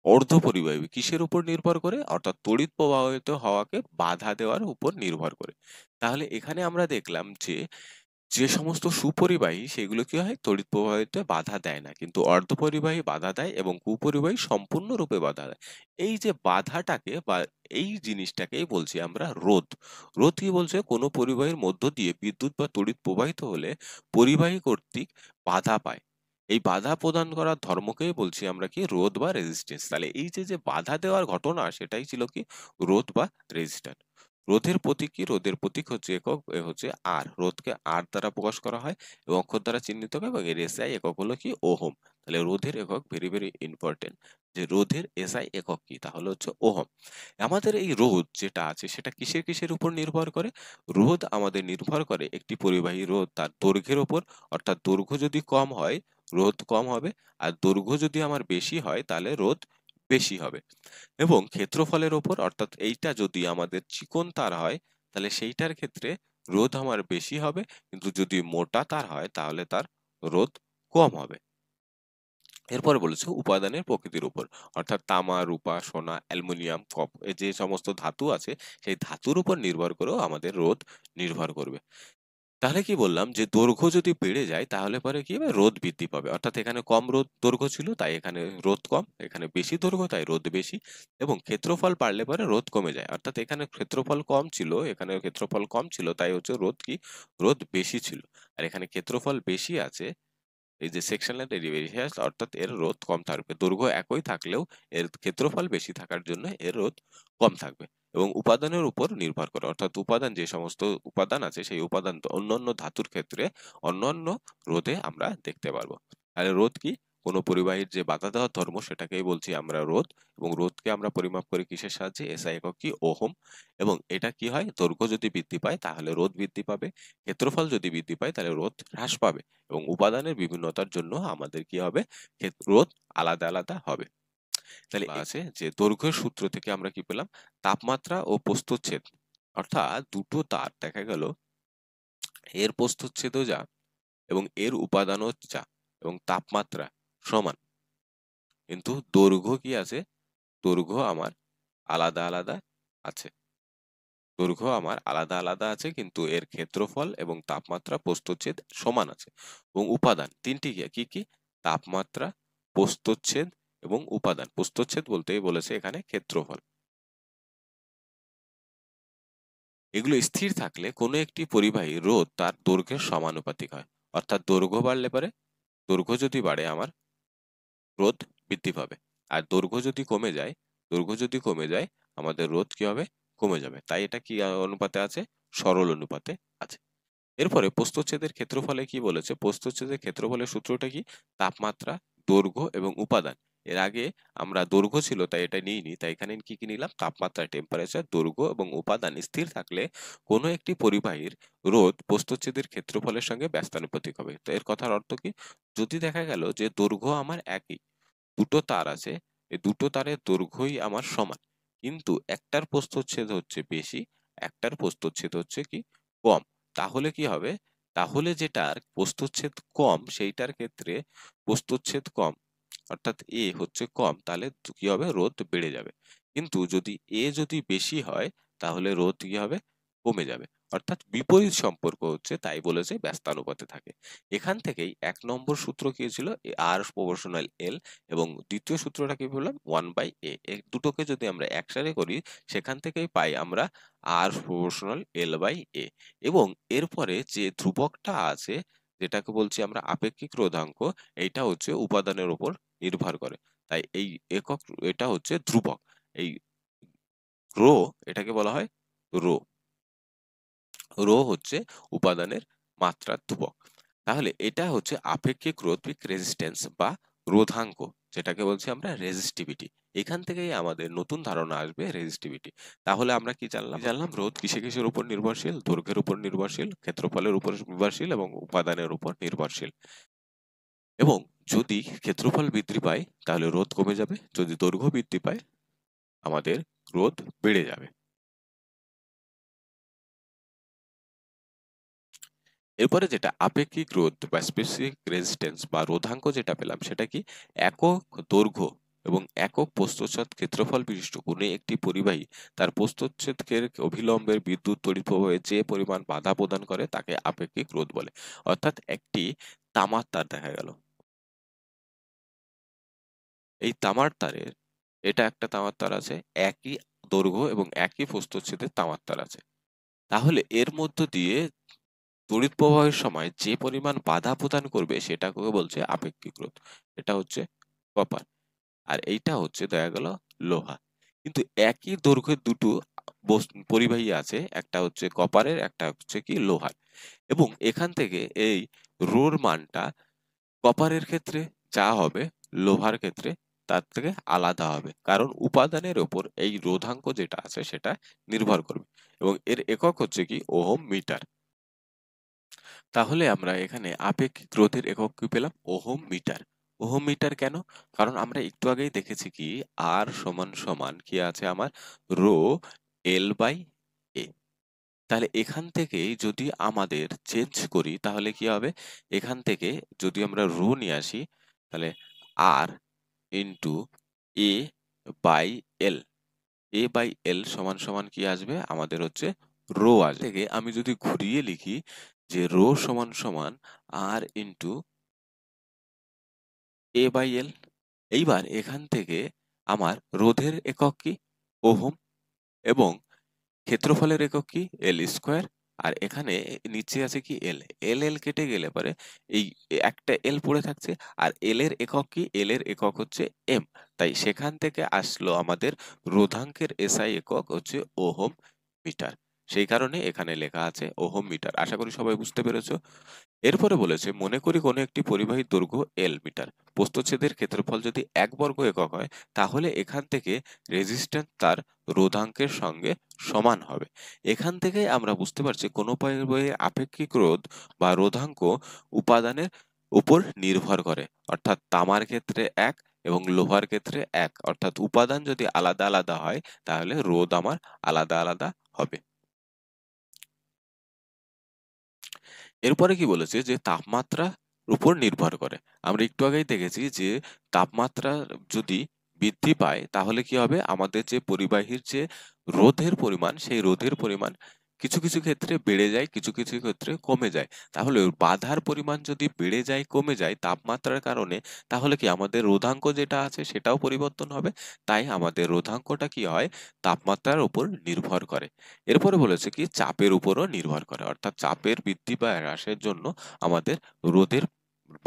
অর্ধপরিবাহী কিসের উপর নির্ভর করে, অর্থাৎ তড়িৎ প্রবাহিত হওয়াকে বাধা দেওয়ার উপর নির্ভর করে। তাহলে এখানে আমরা দেখলাম যে যে সমস্ত সুপরিবাহী সেগুলো কি হয়, তড়িৎ প্রবাহিতে বাধা দেয় না, কিন্তু অর্ধপরিবাহী বাধা দেয় এবং কুপরিবাহী সম্পূর্ণরূপে বাধা দেয়। এই যে বাধাটাকে বা এই জিনিসটাকেই বলছি আমরা রোধ। রোধ কি বলছে, কোনো পরিবাহীর মধ্য দিয়ে বিদ্যুৎ বা তড়িৎ প্রবাহিত হলে পরিবাহী কর্তৃক বাধা পায়, এই বাধা প্রদান করার ধর্মকেই বলছি আমরা কি, রোধ বা রেজিস্ট্যান্স। তাহলে এই যে যে বাধা দেওয়ার ঘটনা সেটাই ছিল কি, রোধ বা রেজিস্ট্যান্স। রোধের প্রতীক কি, রোধের প্রতীক হচ্ছে একক, হচ্ছে আর। রোধকে আর দ্বারা প্রকাশ করা হয় এবং অক্ষর দ্বারা চিহ্নিত হয়, এবং এর এসআই একক হলো কি, ওহম। তাহলে রোধের একক ভেরি ভেরি ইম্পর্টেন্ট, যে রোধের এসআই একক কি, তাহলে হচ্ছে ওহম। আমাদের এই রোধ যেটা আছে সেটা কিসের কিসের উপর নির্ভর করে, রোধ আমাদের নির্ভর করে একটি পরিবাহী রোধ তার দৈর্ঘ্যের উপর, অর্থাৎ দৈর্ঘ্য যদি কম হয় রোধ কম হবে, আর দৈর্ঘ্য যদি আমার বেশি হয় তাহলে রোধ বেশি হবে। এবং ক্ষেত্রফলের ওপর, অর্থাৎ এইটা যদি আমাদের চিকন তার হয় তাহলে সেইটার ক্ষেত্রে রোধ আমার বেশি হবে, কিন্তু যদি মোটা তার হয় তাহলে তার রোধ কম হবে। এরপর বলেছে উপাদানের প্রকৃতির উপর, অর্থাৎ তামা, রূপা, সোনা, অ্যালুমিনিয়াম, এই যে সমস্ত ধাতু আছে সেই ধাতুর উপর নির্ভর করেও আমাদের রোধ নির্ভর করবে। তাহলে কি বললাম, যে দৈর্ঘ্য যদি বেড়ে যায় তাহলে পরে কি হবে, রোধ বৃদ্ধি পাবে। অর্থাৎ এখানে কম দৈর্ঘ্য ছিল তাই এখানে রোধ কম, এখানে বেশি দৈর্ঘ্য তাই রোধ বেশি। এবং ক্ষেত্রফল বাড়লে পরে রোধ কমে যায়, অর্থাৎ এখানে ক্ষেত্রফল কম ছিল, এখানে ক্ষেত্রফল কম ছিল তাই হচ্ছে রোধ কি, রোধ বেশি ছিল। আর এখানে ক্ষেত্রফল বেশি আছে, এই যে সেকশনাল ডেরিভেটিভ, অর্থাৎ এর রোধ কম থাকবে। দৈর্ঘ্য একই থাকলেও এর ক্ষেত্রফল বেশি থাকার জন্য এর রোধ কম থাকবে। এবং উপাদানের উপর নির্ভর করে, অর্থাৎ উপাদান, যে সমস্ত উপাদান আছে সেই উপাদান অন্যান্য ধাতুর ক্ষেত্রে অন্যান্য রোধে আমরা দেখতে পারবো। তাহলে রোধ কি, কোনো পরিবাহীর যে বাধা দেওয়ার ধর্ম সেটাকেই বলছি আমরা রোধ। এবং রোধকে আমরা পরিমাপ করি কিসের সাহায্যে, এসআই একক কি, ওহম। এবং এটা কি হয়, দৈর্ঘ্য যদি বৃদ্ধি পায় তাহলে রোধ বৃদ্ধি পাবে, ক্ষেত্রফল যদি বৃদ্ধি পায় তাহলে রোধ হ্রাস পাবে। এবং উপাদানের বিভিন্নতার জন্য আমাদের কি হবে, রোধ আলাদা আলাদা হবে। তাহলে আছে যে দৈর্ঘ্যের সূত্র থেকে আমরা কি পেলাম, তাপমাত্রা ও প্রস্থচ্ছেদ, অর্থাৎ দুটো তার দেখা গেল এর প্রস্থচ্ছেদও যা এবং এর উপাদানও যা এবং তাপমাত্রা সমান, কিন্তু দৈর্ঘ্য কি আছে, দৈর্ঘ্য আমার আলাদা আলাদা আছে। দৈর্ঘ্য আমার আলাদা আলাদা আছে কিন্তু এর ক্ষেত্রফল এবং তাপমাত্রা, প্রস্থচ্ছেদ সমান আছে। এবং উপাদান তিনটি কি কি, তাপমাত্রা, প্রস্থচ্ছেদ এবং উপাদান। প্রস্থচ্ছেদ বলতেই বলেছে এখানে ক্ষেত্রফল। এগুলো স্থির থাকলে কোনো একটি পরিবাহী রোধ তার দৈর্ঘ্যের সমানুপাতিক হয়, অর্থাৎ দৈর্ঘ্য বাড়লে পারে, দৈর্ঘ্য যদি বাড়ে আমার রোধ বৃদ্ধি পাবে, আর দৈর্ঘ্য যদি কমে যায় আমাদের রোধ কি হবে, কমে যাবে। তাই এটা কি অনুপাতে আছে? সরল অনুপাতে আছে। এরপরে প্রস্থচ্ছেদের ক্ষেত্রফলে কি বলেছে? প্রস্থচ্ছেদের ক্ষেত্রফলের সূত্রটা কি? তাপমাত্রা, দৈর্ঘ্য এবং উপাদান। এর আগে আমরা দৈর্ঘ্য ছিল তাই এটা নিইনি, তাই এখানে কি কি নিলাম? তাপমাত্রা, টেম্পারেচার, দৈর্ঘ্য এবং উপাদান স্থির থাকলে কোনো একটি পরিবাহীর রোধ প্রস্থচ্ছেদের ক্ষেত্রফলের সঙ্গে ব্যস্তানুপাতিক হবে। তো এর কথার অর্থ কি? যদি দেখা গেল যে দৈর্ঘ্য আমার একই, দুটো তার আছে, এই দুটো তারের দৈর্ঘ্যই আমার সমান, কিন্তু একটার প্রস্থচ্ছেদ হচ্ছে বেশি, একটার প্রস্থচ্ছেদ হচ্ছে কি কম, তাহলে কি হবে? তাহলে যেটার প্রস্থচ্ছেদ কম সেইটার ক্ষেত্রে প্রস্থচ্ছেদ কম, অর্থাৎ এ হচ্ছে কম, তাহলে কি হবে? রোধ বেড়ে যাবে। কিন্তু যদি এ যদি বেশি হয় তাহলে রোধ কি হবে? কমে যাবে। অর্থাৎ বিপরীত সম্পর্ক হচ্ছে, তাই বলেছে ব্যস্তানুপাতে থাকে। এখান থেকেই ১ নম্বর সূত্র কি ছিল? আর প্রপোর্শনাল এল, এবং দ্বিতীয় সূত্রটা কি বললাম? 1/a। এই দুটোকে যদি আমরা একসাথে করি সেখান থেকেই পাই আমরা আর প্রপোর্শনাল L/a। এবং এরপরে যে ধ্রুবকটা আছে যেটাকে বলছি আমরা আপেক্ষিক রোধাঙ্ক, এইটা হচ্ছে উপাদানের উপর নির্ভর করে। তাই এই একক, এটা হচ্ছে ধ্রুবক। এই রো, এটাকে বলা হয় রো। রো হচ্ছে উপাদানের মাত্রার ধ্রুবক। তাহলে এটা হচ্ছে আপেক্ষিক রোধক রেজিস্ট্যান্স বা রোধাঙ্ক, যেটাকে বলছি আমরা রেজিস্টিভিটি। এখান থেকেই আমাদের নতুন ধারণা আসবে রেজিস্টিভিটি। তাহলে আমরা কি জানলাম? জানলাম রোধ কিসে কিসের উপর নির্ভরশীল? দৈর্ঘ্যের উপর নির্ভরশীল, ক্ষেত্রফলের উপর নির্ভরশীল এবং উপাদানের উপর নির্ভরশীল। এবং যদি ক্ষেত্রফল বৃদ্ধি পায় তাহলে রোধ কমে যাবে, যদি দৈর্ঘ্য বৃদ্ধি পায় আমাদের রোধ বেড়ে যাবে। এরপরে যেটা আপেক্ষিক রোধ বা স্পেসিফিক রেজিস্ট্যান্স বা রোধাঙ্ক যেটা পেলাম সেটা কি? একক দৈর্ঘ্য এবং একক প্রস্থচ্ছেদ ক্ষেত্রফল বিশিষ্ট কোনো একটি পরিবাহী তার প্রস্থচ্ছেদের অভিলম্বের বিদ্যুৎ তড়িৎ প্রবাহে যে পরিমাণ বাধা প্রদান করে তাকে আপেক্ষিক রোধ বলে। অর্থাৎ একটি তামার তার দেখা গেল, এই তামার তারের, এটা একটা তামার তার আছে, একই দৈর্ঘ্য এবং একই প্রস্থচ্ছেদের তামার তার আছে, তাহলে এর মধ্য দিয়ে তড়িৎ প্রবাহের সময় যে পরিমাণ বাধা প্রদান করবে সেটাকে বলছে আপেক্ষিক রোধ। এটা হচ্ছে কপার, আর এইটা হচ্ছে দেখা গেল লোহা। কিন্তু একই দৈর্ঘ্যের দুটো পরিবাহী আছে, একটা হচ্ছে কপারের, একটা হচ্ছে কি লোহার। এবং এখান থেকে এই রোর মানটা কপারের ক্ষেত্রে যা হবে লোহার ক্ষেত্রে তার থেকে আলাদা হবে, কারণ উপাদানের ওপর এই রোধাঙ্ক যেটা আছে সেটা নির্ভর করবে। এবং এর একক হচ্ছে কি ওহম মিটার। তাহলে আমরা এখানে আপেক্ষিক রোধের একক কি পেলাম? Ohm metre. ওহম মিটার কেন? কারণ আমরা একটু আগেই দেখেছি কি আর সমান সমান কি আছে আমার? Rho L/a। তাহলে এখান থেকে যদি আমাদের চেঞ্জ করি তাহলে কি হবে? এখান থেকে যদি আমরা রো নিয়ে আসি তাহলে আর into A by L, A/L সমান সমান কি আসবে? আমাদের হচ্ছে রো আসবে। থেকে আমি যদি ঘুরিয়ে লিখি যে রো সমান সমান আর ইন্টু A/L। এইবার এখান থেকে আমার রোধের একক কি? ওহম। এবং ক্ষেত্রফলের একক কি? এল স্কোয়ার। আর এখানে নিচে আছে কি? এল। এল এল কেটে গেলে পরে এই একটা এল পড়ে থাকছে। আর এল এর একক কি? এল এর একক হচ্ছে এম। তাই সেখান থেকে আসলো আমাদের রোধাঙ্কের এসআই একক হচ্ছে ওহম মিটার। সেই কারণে এখানে লেখা আছে ওহম মিটার। আশা করি সবাই বুঝতে পেরেছো। এরপরে বলেছে মনে করি কোনো একটি পরিবাহীর দৈর্ঘ্য এল মিটার, প্রস্থচ্ছেদের ক্ষেত্রফল যদি ১ বর্গ একক হয় তাহলে এখান থেকে রেজিস্ট্যান্স তার রোধাঙ্কের সঙ্গে সমান হবে। এখান থেকেই আমরা বুঝতে পারছি কোনো পরিবাহীর আপেক্ষিক রোধ বা রোধাঙ্ক উপাদানের উপর নির্ভর করে। অর্থাৎ তামার ক্ষেত্রে ১ এবং লোহার ক্ষেত্রে ১, অর্থাৎ উপাদান যদি আলাদা আলাদা হয় তাহলে রোধ আমার আলাদা আলাদা হবে। এরপরে কি বলেছে যে তাপমাত্রার উপর নির্ভর করে। আমরা একটু আগেই দেখেছি যে তাপমাত্রা যদি বৃদ্ধি পায় তাহলে কি হবে? আমাদের যে পরিবাহীর যে রোধের পরিমাণ সেই রোধের পরিমাণ কিছু কিছু ক্ষেত্রে বেড়ে যায়, কিছু কিছু ক্ষেত্রে কমে যায়। তাহলে বাধার পরিমাণ যদি বেড়ে যায় কমে যায় তাপমাত্রার কারণে, তাহলে কি আমাদের রোধাঙ্ক যেটা আছে সেটাও পরিবর্তন হবে। তাই আমাদের রোধাঙ্কটা কি হয়? তাপমাত্রার উপর নির্ভর করে। এরপরে বলেছে কি চাপের উপরও নির্ভর করে, অর্থাৎ চাপের বৃদ্ধি বা হ্রাসের জন্য আমাদের রোধের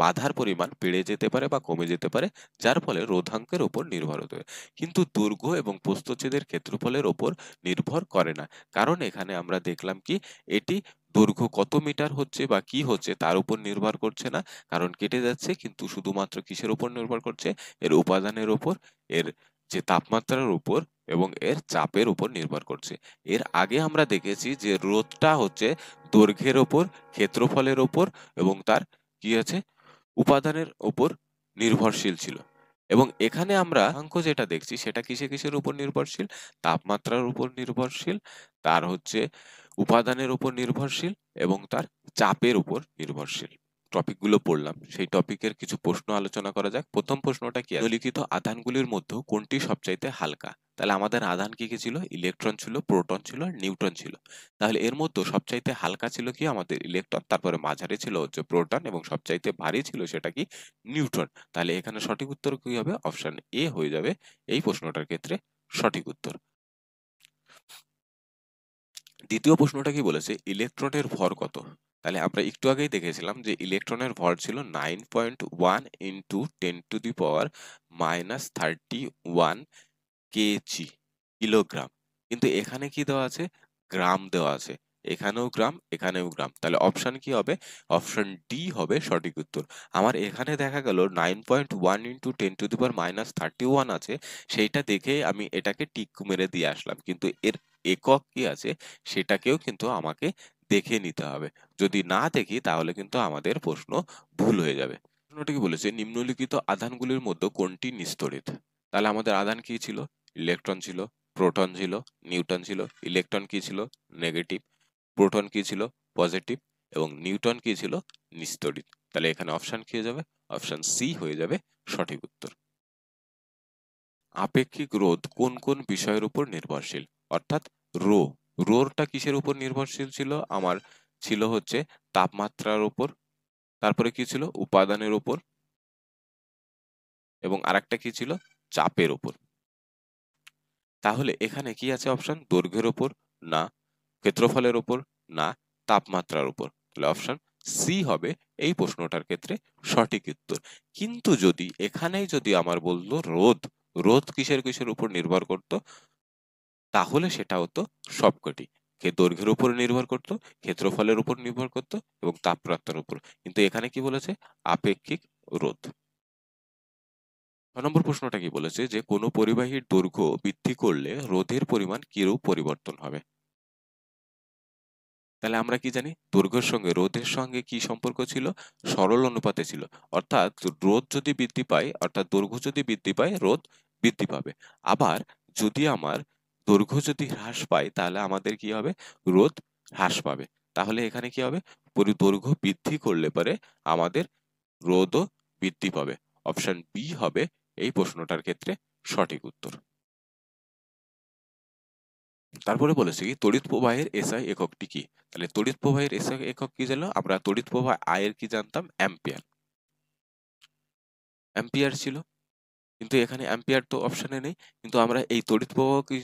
বাধার পরিমাণ বেড়ে যেতে পারে বা কমে যেতে পারে, যার ফলে রোধাঙ্কের উপর নির্ভর হতে হয়। কিন্তু দৈর্ঘ্য এবং প্রস্থচ্ছেদের ক্ষেত্রফলের উপর নির্ভর করে না, কারণ এখানে আমরা দেখলাম কি এটি দৈর্ঘ্য কত মিটার হচ্ছে বা কি হচ্ছে তার উপর নির্ভর করছে না, কারণ কেটে যাচ্ছে, কিন্তু শুধুমাত্র কিসের উপর নির্ভর করছে, এর উপাদানের উপর, এর যে তাপমাত্রার উপর এবং এর চাপের উপর নির্ভর করছে। এর আগে আমরা দেখেছি যে রোধটা হচ্ছে দৈর্ঘ্যের ওপর, ক্ষেত্রফলের ওপর এবং তার কি আছে উপাদানের উপর নির্ভরশীল ছিল। এবং এখানে আমরা অঙ্ক যেটা দেখছি সেটা কিসের উপর নির্ভরশীল, তাপমাত্রার উপর নির্ভরশীল, তার হচ্ছে উপাদানের উপর নির্ভরশীল এবং তার চাপের উপর নির্ভরশীল। টপিকগুলো পড়লাম, সেই টপিকের কিছু প্রশ্ন আলোচনা করা যাক। প্রথম প্রশ্নটা কি, নিম্নলিখিত আধানগুলির মধ্যে কোনটি সবচাইতে হালকা? তাহলে আমাদের আধান কি কি ছিল, ইলেকট্রন ছিল, প্রোটন ছিল, নিউট্রন ছিল। তাহলে এর মধ্যে সবচাইতে হালকা ছিল কি আমাদের ইলেকট্রন, তারপরে মাঝারি ছিল হচ্ছে প্রোটন এবং সবচাইতে ভারী ছিল সেটা কি, নিউট্রন। তাহলে এখানে সঠিক উত্তর কি হবে, অপশন এ হয়ে যাবে এই প্রশ্নটার ক্ষেত্রে সঠিক উত্তর। দ্বিতীয় প্রশ্নটা কি বলেছে, ইলেকট্রনের ভর কত? তাহলে আমরা একটু আগেই দেখেছিলাম যে ইলেকট্রনের ভর ছিল 9.1 ইন্টু 10⁻³ কেজি, কিলোগ্রাম। কিন্তু এখানে কি দেওয়া আছে, গ্রাম দেওয়া আছে, এখানেও গ্রাম এখানেও গ্রাম। তাহলে অপশন কি হবে, অপশন ডি হবে সঠিক উত্তর। আমার এখানে দেখা গেল 9.1 ইন্টু 10⁻³ আছে, সেইটা দেখে আমি এটাকে টিক মেরে দিয়ে আসলাম, কিন্তু এর একক কি আছে সেটাকেও কিন্তু আমাকে দেখে নিতে হবে। যদি না দেখি তাহলে কিন্তু আমাদের প্রশ্ন ভুল হয়ে যাবে। প্রশ্নটি কি বলেছে, নিম্নলিখিত আধানগুলির মধ্যে কোনটি নিস্তড়িত? তাহলে আমাদের আধান কি ছিল, ইলেকট্রন ছিল, প্রোটন ছিল, নিউট্রন ছিল। ইলেকট্রন কি ছিল, নেগেটিভ, প্রোটন কি ছিল, পজিটিভ এবং নিউট্রন কি ছিল, নিস্তড়িত। তাহলে এখানে অপশন কি হয়ে যাবে, অপশন সি হয়ে যাবে সঠিক উত্তর। আপেক্ষিক রোধ কোন কোন বিষয়ের উপর নির্ভরশীল? অর্থাৎ রো, রোরটা কিসের উপর নির্ভরশীল ছিল, আমার ছিল হচ্ছে তাপমাত্রার উপর, তারপরে কি ছিল উপাদানের উপর এবং আরেকটা কি ছিল, চাপের উপর। তাহলে এখানে কি আছে অপশন, দৈর্ঘ্যের উপর না, ক্ষেত্রফলের উপর না, তাপমাত্রার উপর। তাহলে অপশন সি হবে এই প্রশ্নটার ক্ষেত্রে সঠিক উত্তর। কিন্তু যদি এখানেই যদি আমার বললো রোধ, রোধ কিসের উপর নির্ভর করত, তাহলে সেটা হতো সবকটি। দৈর্ঘ্যের উপর নির্ভর করত, ক্ষেত্রফলের উপর নির্ভর করত এবং তাপমাত্রার উপর। কিন্তু এখানে কি বলেছে, আপেক্ষিক রোধ। 6 নম্বর প্রশ্নটা কি বলেছে, যে কোনো পরিবাহীর দৈর্ঘ্য বৃদ্ধি করলে রোধের পরিমাণ কিরূপ পরিবর্তন হবে? তাহলে আমরা কি জানি, দৈর্ঘ্যের সঙ্গে রোধের সঙ্গে কি সম্পর্ক ছিল, সরল অনুপাতে ছিল। অর্থাৎ রোধ যদি বৃদ্ধি পায়, অর্থাৎ দৈর্ঘ্য যদি বৃদ্ধি পায়, রোধ বৃদ্ধি পাবে। আবার যদি আমার দৈর্ঘ্য যদি হ্রাস পায় তাহলে আমাদের কি হবে, রোধ হ্রাস পাবে। তাহলে এখানে কি হবে, দৈর্ঘ্য বৃদ্ধি করলে পরে আমাদের রোধও বৃদ্ধি পাবে। অপশন বি হবে এই প্রশ্নটার ক্ষেত্রে সঠিক উত্তর। তারপরে বলেছে কি, তড়িৎ প্রবাহের এসআই এককটি কি? তাহলে তড়িৎ প্রবাহের এসআই একক কি জানলো, আমরা তড়িৎ প্রবাহ আই এর কি জানতাম, অ্যাম্পিয়ার, অ্যাম্পিয়ার ছিল। কিন্তু এখানে অ্যাম্পিয়ার তো অপশনে নেই, কিন্তু আমরা এই তড়িৎ প্রবাহ কি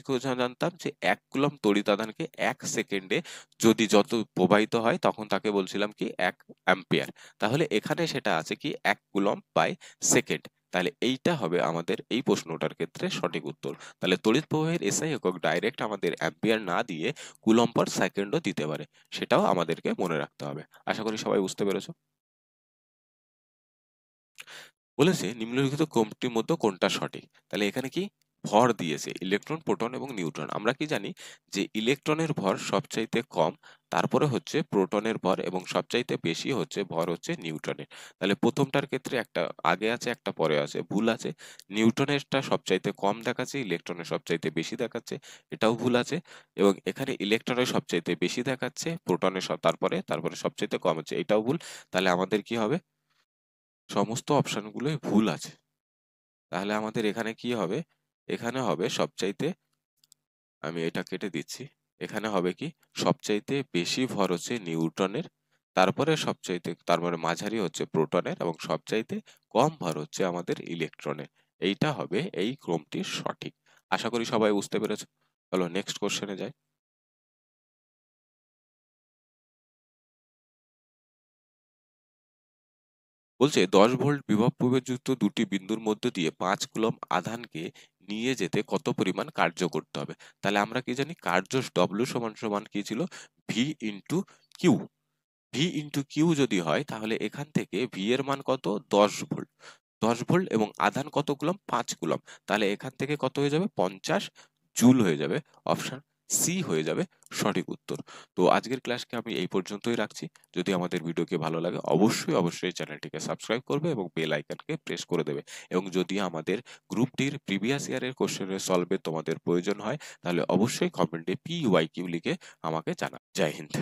জানতাম যে 1 কুলম্ব তড়িৎ আধানকে 1 সেকেন্ডে যদি যত প্রবাহিত হয় তখন তাকে বলছিলাম কি 1 অ্যাম্পিয়ার। তাহলে এখানে সেটা আছে কি 1 কুলম্ব বাই সেকেন্ড। তাহলে এইটা হবে আমাদের এই প্রশ্নটার ক্ষেত্রে সঠিক উত্তর। তাহলে তড়িৎ প্রবাহের এসআই একক ডাইরেক্ট আমাদের অ্যাম্পিয়ার না দিয়ে কুলম্ব পার সেকেন্ডও দিতে পারে, সেটাও আমাদেরকে মনে রাখতে হবে। আশা করি সবাই বুঝতে পেরেছো। বলেছে নিম্নলিখিত ক্রমটির মধ্যে কোনটা সঠিক? তাহলে এখানে কি ভর দিয়েছে, ইলেকট্রন, প্রোটন এবং নিউট্রন। আমরা কি জানি যে ইলেকট্রনের ভর সবচাইতে কম, তারপরে হচ্ছে প্রোটনের ভর এবং সবচাইতে বেশি হচ্ছে ভর হচ্ছে নিউট্রনের। তাহলে প্রথমটার ক্ষেত্রে একটা আগে আছে একটা পরে আছে, ভুল আছে। নিউট্রনেরটা সবচাইতে কম দেখাচ্ছে, ইলেকট্রনের সবচাইতে বেশি দেখাচ্ছে, এটাও ভুল আছে। এবং এখানে ইলেকট্রনের সবচাইতে বেশি দেখাচ্ছে, প্রোটনের তারপরে সবচাইতে কম হচ্ছে, এটাও ভুল। তাহলে আমাদের কি হবে, সমস্ত অপশনগুলোই ভুল আছে। তাহলে আমাদের এখানে কি হবে, এখানে হবে সবচাইতে, আমি এটা কেটে দিচ্ছি, এখানে হবে কি সবচাইতে বেশি ভর হচ্ছে নিউট্রনের, তারপরে মাঝারি হচ্ছে প্রোটনের এবং সবচাইতে কম ভর হচ্ছে আমাদের ইলেকট্রনের। এইটা হবে এই ক্রমটি সঠিক। আশা করি সবাই বুঝতে পেরেছো। চলো নেক্সট কোশ্চেনে যাই। বলছে 10 ভোল্ট বিভব প্রবেশযুক্ত দুটি বিন্দুর মধ্য দিয়ে 5 কুলম্ব আধানকে নিয়ে যেতে কত পরিমাণ কার্য করতে হবে। তাহলে আমরা কি জানি কার্য ডব্লিউ সমান সমান কি ছিল V into Q. V into Q যদি হয় তাহলে এখান থেকে ভি এর মান কত 10 ভোল্ট। 10 ভোল্ট এবং আধান কত কুলম্ব 5 কুলম্ব। তাহলে এখান থেকে কত হয়ে যাবে 50 জুল হয়ে যাবে। অপশন সি হয়ে যাবে সঠিক উত্তর। তো আজকের ক্লাসকে আমি এই পর্যন্তই রাখছি। যদি আমাদের ভিডিওকে ভালো লাগে অবশ্যই চ্যানেলটিকে সাবস্ক্রাইব করবে এবং বেল আইকনকে প্রেস করে দেবে। এবং যদি আমাদের গ্রুপটির প্রিভিয়াস ইয়ারের কোশ্চেনের সলভে তোমাদের প্রয়োজন হয় তাহলে অবশ্যই কমেন্টে PYQ লিখে আমাকে জানা। জয় হিন্দ।